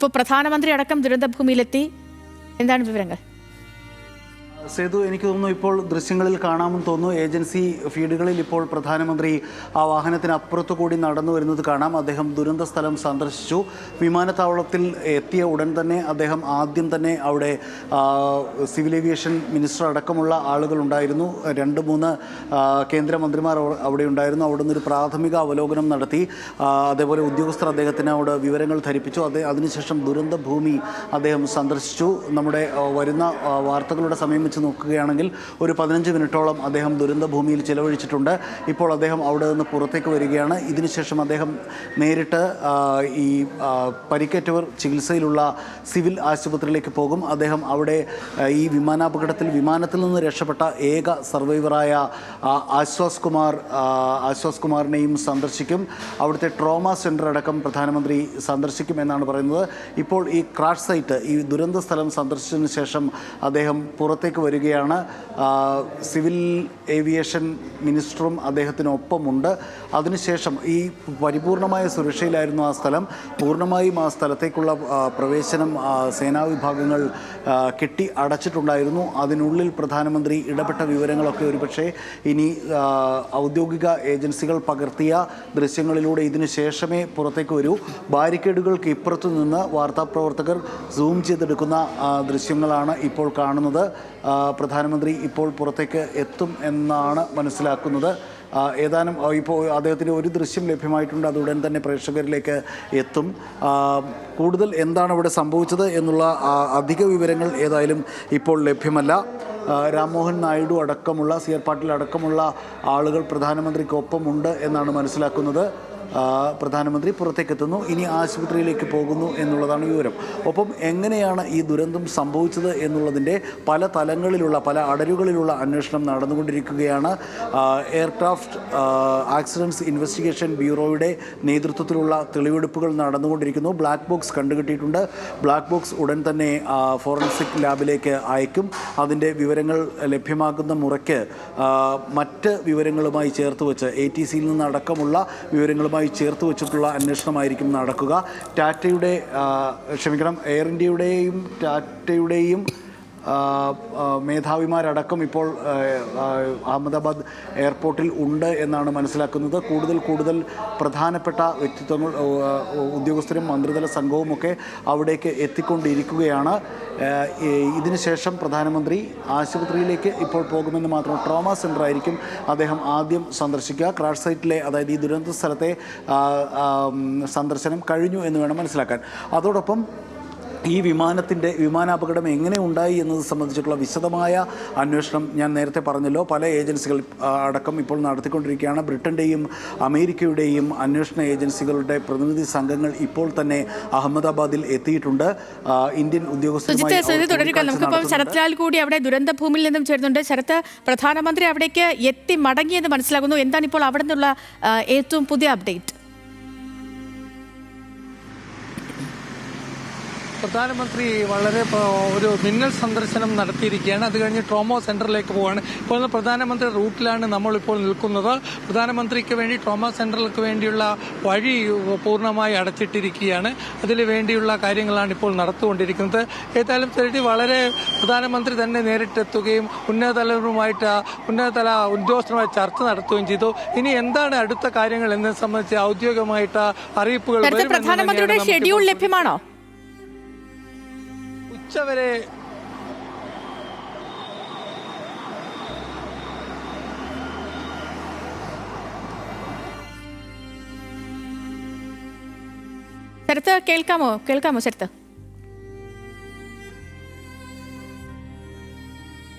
ഇപ്പോൾ പ്രധാനമന്ത്രി അടക്കം ദുരന്തഭൂമിയിലെത്തി. എന്താണ് വിവരങ്ങൾ? സേതു, എനിക്ക് തോന്നുന്നു ഇപ്പോൾ ദൃശ്യങ്ങളിൽ കാണാമെന്ന് തോന്നുന്നു. ഏജൻസി ഫീഡുകളിൽ ഇപ്പോൾ പ്രധാനമന്ത്രി ആ വാഹനത്തിന് അപ്പുറത്തു കൂടി നടന്നു വരുന്നത് കാണാം. അദ്ദേഹം ദുരന്ത സ്ഥലം സന്ദർശിച്ചു. വിമാനത്താവളത്തിൽ എത്തിയ ഉടൻ തന്നെ അദ്ദേഹം ആദ്യം തന്നെ അവിടെ സിവിൽ ഏവിയേഷൻ മിനിസ്റ്റർ അടക്കമുള്ള ആളുകൾ ഉണ്ടായിരുന്നു. 2-3 കേന്ദ്രമന്ത്രിമാർ അവിടെ ഉണ്ടായിരുന്നു. അവിടെ നിന്നൊരു പ്രാഥമിക അവലോകനം നടത്തി. അതേപോലെ ഉദ്യോഗസ്ഥർ അദ്ദേഹത്തിന് അവിടെ വിവരങ്ങൾ ധരിപ്പിച്ചു. അതിനുശേഷം ദുരന്ത ഭൂമി അദ്ദേഹം സന്ദർശിച്ചു. നമ്മുടെ വരുന്ന വാർത്തകളുടെ സമയം വെച്ച് നോക്കുകയാണെങ്കിൽ ഒരു 15 മിനിറ്റോളം അദ്ദേഹം ദുരന്ത ഭൂമിയിൽ ചിലവഴിച്ചിട്ടുണ്ട്. ഇപ്പോൾ അദ്ദേഹം അവിടെ നിന്ന് പുറത്തേക്ക് വരികയാണ്. ഇതിനുശേഷം അദ്ദേഹം നേരിട്ട് ഈ പരിക്കേറ്റവർ ചികിത്സയിലുള്ള സിവിൽ ആശുപത്രിയിലേക്ക് പോകും. അദ്ദേഹം അവിടെ ഈ വിമാനത്തിൽ നിന്ന് രക്ഷപ്പെട്ട ഏക സർവൈവറായ ആശ്വാസ് കുമാറിനെയും സന്ദർശിക്കും. അവിടുത്തെ ട്രോമ സെൻ്റർ അടക്കം പ്രധാനമന്ത്രി സന്ദർശിക്കും എന്നാണ് പറയുന്നത്. ഇപ്പോൾ ഈ ക്രാഷ് സൈറ്റ്, ഈ ദുരന്ത സ്ഥലം സന്ദർശിച്ചതിന് ശേഷം അദ്ദേഹം പുറത്തേക്ക് വരികയാണ്. സിവിൽ ഏവിയേഷൻ മിനിസ്റ്ററും അദ്ദേഹത്തിനൊപ്പമുണ്ട്. അതിനുശേഷം ഈ പരിപൂർണമായ സുരക്ഷയിലായിരുന്നു ആ സ്ഥലം. പൂർണ്ണമായും ആ സ്ഥലത്തേക്കുള്ള പ്രവേശനം സേനാ വിഭാഗങ്ങൾ കെട്ടി അടച്ചിട്ടുണ്ടായിരുന്നു. അതിനുള്ളിൽ പ്രധാനമന്ത്രി ഇടപെട്ട വിവരങ്ങളൊക്കെ ഒരുപക്ഷെ ഇനി ഔദ്യോഗിക ഏജൻസികൾ പകർത്തിയ ദൃശ്യങ്ങളിലൂടെ ഇതിനു ശേഷമേ പുറത്തേക്ക് വരൂ. ബാരിക്കേഡുകൾക്ക് ഇപ്പുറത്തു നിന്ന് വാർത്താപ്രവർത്തകർ സൂം ചെയ്തെടുക്കുന്ന ദൃശ്യങ്ങളാണ് ഇപ്പോൾ കാണുന്നത്. പ്രധാനമന്ത്രി ഇപ്പോൾ പുറത്തേക്ക് എത്തും എന്നാണ് മനസ്സിലാക്കുന്നത്. ഏതാനും ഇപ്പോൾ അദ്ദേഹത്തിൻ്റെ ഒരു ദൃശ്യം ലഭ്യമായിട്ടുണ്ട്. അത് ഉടൻ തന്നെ പ്രേക്ഷകരിലേക്ക് എത്തും. കൂടുതൽ എന്താണ് ഇവിടെ സംഭവിച്ചത് എന്നുള്ള അധിക വിവരങ്ങൾ ഏതായാലും ഇപ്പോൾ ലഭ്യമല്ല. രാംമോഹൻ നായിഡു അടക്കമുള്ള CR പാട്ടീൽ അടക്കമുള്ള ആളുകൾ പ്രധാനമന്ത്രിക്കൊപ്പമുണ്ട് എന്നാണ് മനസ്സിലാക്കുന്നത്. പ്രധാനമന്ത്രി പുറത്തേക്കെത്തുന്നു. ഇനി ആശുപത്രിയിലേക്ക് പോകുന്നു എന്നുള്ളതാണ് വിവരം. ഒപ്പം എങ്ങനെയാണ് ഈ ദുരന്തം സംഭവിച്ചത് എന്നുള്ളതിൻ്റെ പല തലങ്ങളിലുള്ള പല അടരുകളിലുള്ള അന്വേഷണം നടന്നുകൊണ്ടിരിക്കുകയാണ്. എയർക്രാഫ്റ്റ് ആക്സിഡൻറ്റ്സ് ഇൻവെസ്റ്റിഗേഷൻ ബ്യൂറോയുടെ നേതൃത്വത്തിലുള്ള തെളിവെടുപ്പുകൾ നടന്നുകൊണ്ടിരിക്കുന്നു. ബ്ലാക്ക് ബോക്സ് കണ്ടുകിട്ടിയിട്ടുണ്ട്. ബ്ലാക്ക് ബോക്സ് ഉടൻ തന്നെ ഫോറൻസിക് ലാബിലേക്ക് അയക്കും. അതിൻ്റെ വിവരങ്ങൾ ലഭ്യമാകുന്ന മുറയ്ക്ക് മറ്റ് വിവരങ്ങളുമായി ചേർത്ത് വെച്ച് ATCയിൽ നിന്നടക്കമുള്ള വിവരങ്ങളുമായി ചേർത്ത് വെച്ചിട്ടുള്ള അന്വേഷണമായിരിക്കും നടക്കുക. എയർ ഇന്ത്യയുടെയും ടാറ്റയുടെയും മേധാവിമാരടക്കം ഇപ്പോൾ അഹമ്മദാബാദ് എയർപോർട്ടിൽ ഉണ്ട് എന്നാണ് മനസ്സിലാക്കുന്നത്. കൂടുതൽ പ്രധാനപ്പെട്ട വ്യക്തിത്വങ്ങൾ, ഉദ്യോഗസ്ഥരും മന്ത്രിതല സംഘവുമൊക്കെ അവിടേക്ക് എത്തിക്കൊണ്ടിരിക്കുകയാണ്. ഇതിനുശേഷം പ്രധാനമന്ത്രി ആശുപത്രിയിലേക്ക് ഇപ്പോൾ പോകുമെന്ന് മാത്രം. ട്രോമ സെൻ്റർ ആയിരിക്കും അദ്ദേഹം ആദ്യം സന്ദർശിക്കുക. ക്രാഷ് സൈറ്റിലെ, അതായത് ഈ ദുരന്ത സ്ഥലത്തെ സന്ദർശനം കഴിഞ്ഞു എന്ന് വേണം മനസ്സിലാക്കാൻ. അതോടൊപ്പം ഈ വിമാനാപകടം എങ്ങനെ ഉണ്ടായി എന്നത് സംബന്ധിച്ചിട്ടുള്ള വിശദമായ അന്വേഷണം ഞാൻ നേരത്തെ പറഞ്ഞല്ലോ, പല ഏജൻസികൾ അടക്കം ഇപ്പോൾ നടത്തിക്കൊണ്ടിരിക്കുകയാണ്. ബ്രിട്ടൻ്റെയും അമേരിക്കയുടെയും അന്വേഷണ ഏജൻസികളുടെ പ്രതിനിധി സംഘങ്ങൾ ഇപ്പോൾ തന്നെ അഹമ്മദാബാദിൽ എത്തിയിട്ടുണ്ട്. ഇന്ത്യൻ ഉദ്യോഗസ്ഥരുമായി നമുക്കിപ്പം ശരത്ലാൽ കൂടി അവിടെ ദുരന്ത ഭൂമിയിൽ നിന്നും ചേരുന്നുണ്ട്. ശരത്ത്, പ്രധാനമന്ത്രി അവിടേക്ക് എത്തി മടങ്ങിയെന്ന് മനസ്സിലാകുന്നു. എന്താണ് ഇപ്പോൾ അവിടെ നിന്നുള്ള ഏറ്റവും പുതിയ അപ്ഡേറ്റ്? പ്രധാനമന്ത്രി വളരെ ഒരു മിന്നൽ സന്ദർശനം നടത്തിയിരിക്കുകയാണ്. അത് കഴിഞ്ഞ് ട്രോമ സെന്ററിലേക്ക് പോവുകയാണ്. ഇപ്പോൾ പ്രധാനമന്ത്രി റൂട്ടിലാണ് നമ്മളിപ്പോൾ നിൽക്കുന്നത്. പ്രധാനമന്ത്രിക്ക് വേണ്ടി ട്രോമ സെന്ററിലേക്ക് വേണ്ടിയുള്ള വഴി പൂർണ്ണമായി അടച്ചിട്ടിരിക്കുകയാണ്. അതിന് വേണ്ടിയുള്ള കാര്യങ്ങളാണ് ഇപ്പോൾ നടത്തുകൊണ്ടിരിക്കുന്നത്. ഏതായാലും വളരെ പ്രധാനമന്ത്രി തന്നെ നേരിട്ടെത്തുകയും ഉന്നതതല ഉദ്യോഗസ്ഥരുമായി ചർച്ച നടത്തുകയും ചെയ്തു. ഇനി എന്താണ് അടുത്ത കാര്യങ്ങൾ എന്നെ സംബന്ധിച്ച് ഔദ്യോഗികമായിട്ട് അറിയിപ്പുകൾ പ്രധാനമന്ത്രിയുടെ ഷെഡ്യൂൾ ലഭ്യമാണോ? ഉച്ചവരെ ശരത്ത് കേൾക്കാമോ ശരത്ത്?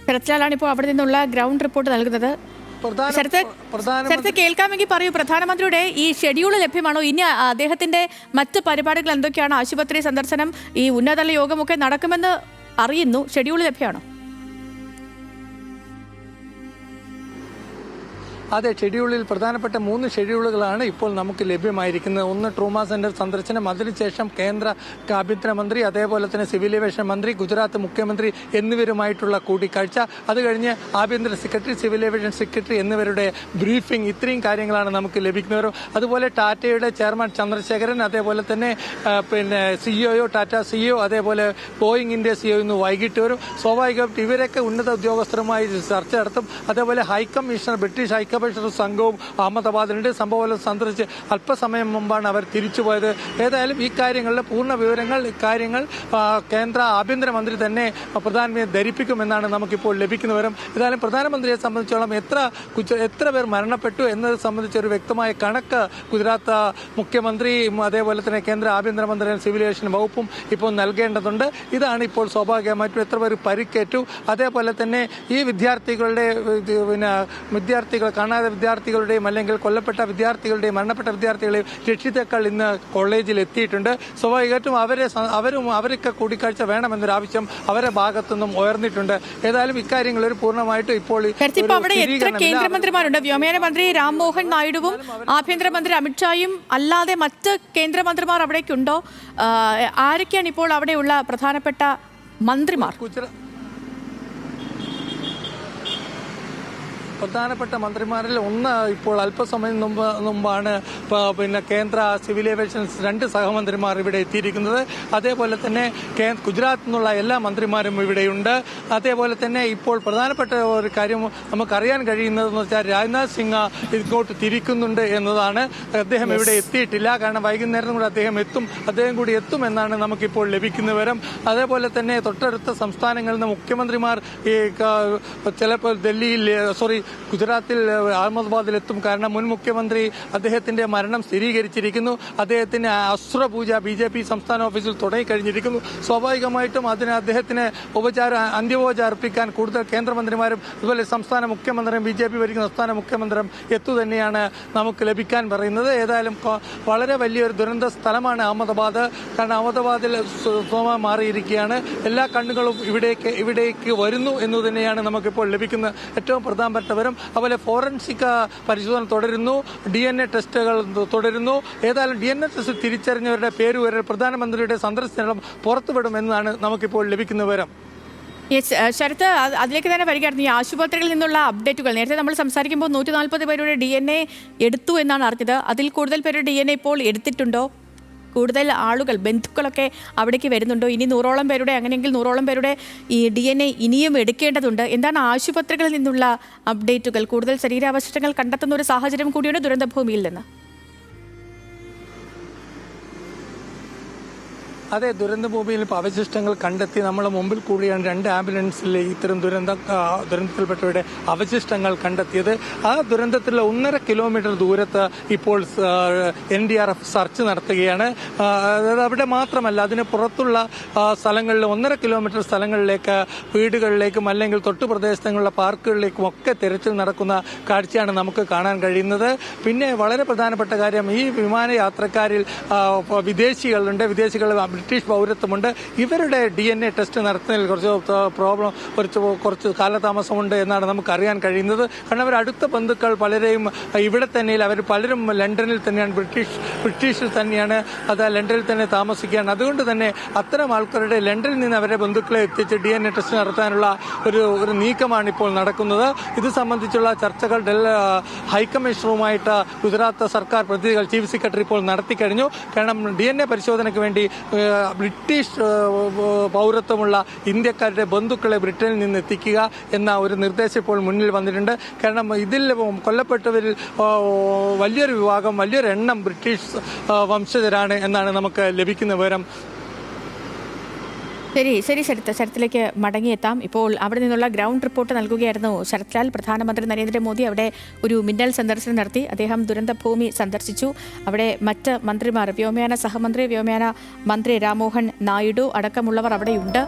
ശരത്ലാലാണ് ഇപ്പോൾ അവിടെ നിന്നുള്ള ഗ്രൗണ്ട് റിപ്പോർട്ട് നൽകുന്നത്. ശരത്ത് കേൾക്കാമെങ്കിൽ പറയൂ, പ്രധാനമന്ത്രിയുടെ ഈ ഷെഡ്യൂൾ ലഭ്യമാണോ? ഇനി അദ്ദേഹത്തിന്റെ മറ്റ് പരിപാടികൾ എന്തൊക്കെയാണ്? ആശുപത്രി സന്ദർശനം, ഈ ഉന്നതതല യോഗമൊക്കെ നടക്കുമെന്ന് അറിയുന്നു. ഷെഡ്യൂൾ ലഭ്യമാണോ? അതെ, ഷെഡ്യൂളിൽ പ്രധാനപ്പെട്ട 3 ഷെഡ്യൂളുകളാണ് ഇപ്പോൾ നമുക്ക് ലഭ്യമായിരിക്കുന്നത്. ഒന്ന് ട്രോമാ സെന്റർ സന്ദർശനം, അതിനുശേഷം കേന്ദ്ര ആഭ്യന്തരമന്ത്രി, അതേപോലെ തന്നെ സിവിൽ ഏവിയേഷൻ മന്ത്രി, ഗുജറാത്ത് മുഖ്യമന്ത്രി എന്നിവരുമായിട്ടുള്ള കൂടിക്കാഴ്ച, അത് കഴിഞ്ഞ് ആഭ്യന്തര സെക്രട്ടറി, സിവിൽ ഏവിയേഷൻ സെക്രട്ടറി എന്നിവരുടെ ബ്രീഫിംഗ്, ഇത്രയും കാര്യങ്ങളാണ് നമുക്ക് ലഭിക്കുന്നവർ. അതുപോലെ ടാറ്റയുടെ ചെയർമാൻ ചന്ദ്രശേഖരൻ, അതേപോലെ തന്നെ സിഇഒ, ടാറ്റ സിഇഒ, അതേപോലെ ബോയിങ്ങിന്റെ സിഇഒ ഇന്ന് വൈകിട്ട് വരും. സ്വാഭാവികമായിട്ട് ഇവരൊക്കെ ഉന്നത ഉദ്യോഗസ്ഥരുമായി ചർച്ച നടത്തും. അതേപോലെ ഹൈക്കമ്മീഷണർ, ബ്രിട്ടീഷ് ഹൈക്കമ്മീഷണർ സംഘവും അഹമ്മദാബാദിലുണ്ട്. സംഭവം സന്ദർശിച്ച് അല്പസമയം മുമ്പാണ് അവർ തിരിച്ചുപോയത്. ഏതായാലും ഈ കാര്യങ്ങളുടെ പൂർണ്ണ വിവരങ്ങൾ, ഇക്കാര്യങ്ങൾ കേന്ദ്ര ആഭ്യന്തരമന്ത്രി തന്നെ പ്രധാനമന്ത്രിയെ ധരിപ്പിക്കുമെന്നാണ് നമുക്കിപ്പോൾ ലഭിക്കുന്ന വിവരം. ഏതായാലും പ്രധാനമന്ത്രിയെ സംബന്ധിച്ചോളം എത്ര പേർ മരണപ്പെട്ടു എന്നത് സംബന്ധിച്ച് ഒരു വ്യക്തമായ കണക്ക് ഗുജറാത്ത് മുഖ്യമന്ത്രിയും അതേപോലെ തന്നെ കേന്ദ്ര ആഭ്യന്തരമന്ത്രിയും സിവിൽ ഏവിയേഷൻ വകുപ്പും ഇപ്പോൾ നൽകേണ്ടതുണ്ട്. ഇതാണ് ഇപ്പോൾ സ്വാഭാവികമായിട്ടും എത്ര പേർ പരിക്കേറ്റു, അതേപോലെ തന്നെ ഈ കാണാതെ വിദ്യാർത്ഥികളുടെയും അല്ലെങ്കിൽ കൊല്ലപ്പെട്ട വിദ്യാർത്ഥികളുടെയും മരണപ്പെട്ട വിദ്യാർത്ഥികളെയും രക്ഷിതാക്കൾ ഇന്ന് കോളേജിൽ എത്തിയിട്ടുണ്ട്. സ്വാഭാവികമായിട്ടും അവരൊക്കെ കൂടിക്കാഴ്ച വേണമെന്നൊരു ആവശ്യം അവരുടെ ഭാഗത്തുനിന്നും ഉയർന്നിട്ടുണ്ട്. ഏതായാലും ഇക്കാര്യങ്ങൾ ഒരു പൂർണ്ണമായിട്ടും ഇപ്പോൾ അവിടെ എത്ര കേന്ദ്രമന്ത്രിമാരുണ്ട്? വ്യോമയാന മന്ത്രി രാംമോഹൻ നായിഡുവും ആഭ്യന്തരമന്ത്രി അമിത്ഷായും അല്ലാതെ മറ്റ് കേന്ദ്രമന്ത്രിമാർ അവിടേക്കുണ്ടോ? ആരൊക്കെയാണ് ഇപ്പോൾ അവിടെയുള്ള പ്രധാനപ്പെട്ട മന്ത്രിമാർ? പ്രധാനപ്പെട്ട മന്ത്രിമാരിൽ ഒന്ന് ഇപ്പോൾ അല്പസമയം മുമ്പാണ് കേന്ദ്ര സിവിൽ ഏവിയേഷൻ 2 സഹമന്ത്രിമാർ ഇവിടെ എത്തിയിരിക്കുന്നത്. അതേപോലെ തന്നെ ഗുജറാത്തിൽ നിന്നുള്ള എല്ലാ മന്ത്രിമാരും ഇവിടെയുണ്ട്. അതേപോലെ തന്നെ ഇപ്പോൾ പ്രധാനപ്പെട്ട ഒരു കാര്യം നമുക്കറിയാൻ കഴിയുന്നതെന്ന് വെച്ചാൽ രാജ്നാഥ് സിംഗ് ഇങ്ങോട്ട് തിരിക്കുന്നുണ്ട് എന്നതാണ്. അദ്ദേഹം ഇവിടെ എത്തിയിട്ടില്ല, കാരണം വൈകുന്നേരം കൂടി അദ്ദേഹം കൂടി എത്തുമെന്നാണ് നമുക്കിപ്പോൾ ലഭിക്കുന്ന വിവരം. അതേപോലെ തന്നെ തൊട്ടടുത്ത സംസ്ഥാനങ്ങളിൽ നിന്ന് മുഖ്യമന്ത്രിമാർ ചിലപ്പോൾ ഗുജറാത്തിൽ അഹമ്മദാബാദിലെത്തും. കാരണം മുൻ മുഖ്യമന്ത്രി അദ്ദേഹത്തിന്റെ മരണം സ്ഥിരീകരിച്ചിരിക്കുന്നു. അദ്ദേഹത്തിന് അശ്രപൂജ BJP സംസ്ഥാന ഓഫീസിൽ തുടങ്ങിക്കഴിഞ്ഞിരിക്കുന്നു. സ്വാഭാവികമായിട്ടും അതിന് അദ്ദേഹത്തിന് അന്ത്യോപചാരം അർപ്പിക്കാൻ കൂടുതൽ കേന്ദ്രമന്ത്രിമാരും അതുപോലെ സംസ്ഥാന മുഖ്യമന്ത്രിയും BJP ഭരിക്കുന്ന സംസ്ഥാന മുഖ്യമന്ത്രിയും എത്തുതന്നെയാണ് നമുക്ക് ലഭിക്കാൻ പറയുന്നത്. ഏതായാലും വളരെ വലിയൊരു ദുരന്ത സ്ഥലമാണ് അഹമ്മദാബാദ്. കാരണം അഹമ്മദാബാദിൽ മാറിയിരിക്കുകയാണ്. എല്ലാ കണ്ണുകളും ഇവിടേക്ക് വരുന്നു എന്ന് തന്നെയാണ് നമുക്കിപ്പോൾ ലഭിക്കുന്ന ഏറ്റവും പ്രധാനപ്പെട്ട വിവരം. അതുപോലെ ഫോറൻസിക് പരിശോധന തുടരുന്നു, DNA ടെസ്റ്റുകൾ തുടരുന്നു. ഏതായാലും DNA ടെസ്റ്റ് തിരിച്ചറിഞ്ഞവരുടെ പേര് പ്രധാനമന്ത്രിയുടെ സന്ദർശനം പുറത്തുവിടുമെന്നാണ് നമുക്കിപ്പോൾ ലഭിക്കുന്ന വിവരം. ശരത്ത്, അതിലേക്ക് തന്നെ വരികയായിരുന്നു. ഈ ആശുപത്രികളിൽ നിന്നുള്ള അപ്ഡേറ്റുകൾ നേരത്തെ നമ്മൾ സംസാരിക്കുമ്പോൾ 140 പേരുടെ DNA എടുത്തു എന്നാണ് അറിഞ്ഞത്. അതിൽ കൂടുതൽ പേരുടെ DNA ഇപ്പോൾ എടുത്തിട്ടുണ്ടോ? കൂടുതൽ ആളുകൾ, ബന്ധുക്കളൊക്കെ അവിടേക്ക് വരുന്നുണ്ടോ? ഇനി 100ഓളം പേരുടെ, അങ്ങനെയെങ്കിൽ 100ഓളം പേരുടെ ഈ DNA ഇനിയും എടുക്കേണ്ടതുണ്ട്. എന്താണ് ആശുപത്രികളിൽ നിന്നുള്ള അപ്ഡേറ്റുകൾ? കൂടുതൽ ശരീരാവശിഷ്ടങ്ങൾ കണ്ടെത്തുന്ന ഒരു സാഹചര്യം കൂടിയാണ് ദുരന്തഭൂമിയിൽ നിന്ന്. അതെ, ദുരന്തഭൂമിയിൽ ഇപ്പോൾ അവശിഷ്ടങ്ങൾ കണ്ടെത്തി നമ്മൾ മുമ്പിൽ കൂടിയാണ് 2 ആംബുലൻസിൽ ഇത്തരം ദുരന്തത്തിൽപ്പെട്ടവരുടെ അവശിഷ്ടങ്ങൾ കണ്ടെത്തിയത്. ആ ദുരന്തത്തിലുള്ള 1.5 കിലോമീറ്റർ ദൂരത്ത് ഇപ്പോൾ NDRF സെർച്ച് നടത്തുകയാണ്. അവിടെ മാത്രമല്ല, അതിന് പുറത്തുള്ള സ്ഥലങ്ങളിൽ 1.5 കിലോമീറ്റർ സ്ഥലങ്ങളിലേക്ക്, വീടുകളിലേക്കും അല്ലെങ്കിൽ തൊട്ടുപ്രദേശങ്ങളിലുള്ള പാർക്കുകളിലേക്കും ഒക്കെ തിരച്ചിൽ നടക്കുന്ന കാഴ്ചയാണ് നമുക്ക് കാണാൻ കഴിയുന്നത്. പിന്നെ വളരെ പ്രധാനപ്പെട്ട കാര്യം, ഈ വിമാനയാത്രക്കാരിൽ വിദേശികളുണ്ട്, ബ്രിട്ടീഷ് പൗരത്വമുണ്ട്. ഇവരുടെ DNA ടെസ്റ്റ് നടത്തുന്നതിൽ കുറച്ച് കാലതാമസമുണ്ട് എന്നാണ് നമുക്കറിയാൻ കഴിയുന്നത്. കാരണം അവർ അടുത്ത ബന്ധുക്കൾ പലരെയും ഇവിടെ തന്നെ, അവർ പലരും ലണ്ടനിൽ തന്നെയാണ്, ബ്രിട്ടീഷിൽ തന്നെയാണ്, ലണ്ടനിൽ തന്നെ താമസിക്കുകയാണ്. അതുകൊണ്ട് തന്നെ അത്തരം ആൾക്കാരുടെ ലണ്ടനിൽ നിന്ന് അവരുടെ ബന്ധുക്കളെ എത്തിച്ച് DNA ടെസ്റ്റ് നടത്താനുള്ള ഒരു നീക്കമാണ് ഇപ്പോൾ നടക്കുന്നത്. ഇത് സംബന്ധിച്ചുള്ള ചർച്ചകൾ ഹൈക്കമ്മീഷണറുമായിട്ട് ഗുജറാത്ത് സർക്കാർ പ്രതിനിധികൾ, ചീഫ് സെക്രട്ടറി ഇപ്പോൾ നടത്തിക്കഴിഞ്ഞു. കാരണം DNA പരിശോധനയ്ക്ക് വേണ്ടി ബ്രിട്ടീഷ് പൗരത്വമുള്ള ഇന്ത്യക്കാരുടെ ബന്ധുക്കളെ ബ്രിട്ടനിൽ നിന്ന് എത്തിക്കുക എന്ന ഒരു നിർദ്ദേശം ഇപ്പോൾ മുന്നിൽ വന്നിട്ടുണ്ട്. കാരണം ഇതിൽ കൊല്ലപ്പെട്ടവരിൽ വലിയൊരു വിഭാഗം, വലിയൊരു എണ്ണം ബ്രിട്ടീഷ് വംശജരാണ് എന്നാണ് നമുക്ക് ലഭിക്കുന്ന വിവരം. ശരി ശരത്തിലേക്ക് മടങ്ങിയെത്താം. ഇപ്പോൾ അവിടെ നിന്നുള്ള ഗ്രൗണ്ട് റിപ്പോർട്ട് നൽകുകയായിരുന്നു ശരത് ലാൽ. പ്രധാനമന്ത്രി നരേന്ദ്രമോദി അവിടെ ഒരു മിന്നൽ സന്ദർശനം നടത്തി. അദ്ദേഹം ദുരന്തഭൂമി സന്ദർശിച്ചു. അവിടെ മറ്റ് മന്ത്രിമാർ, വ്യോമയാന സഹമന്ത്രി, വ്യോമയാന മന്ത്രി രാംമോഹൻ നായിഡു അടക്കമുള്ളവർ അവിടെയുണ്ട്.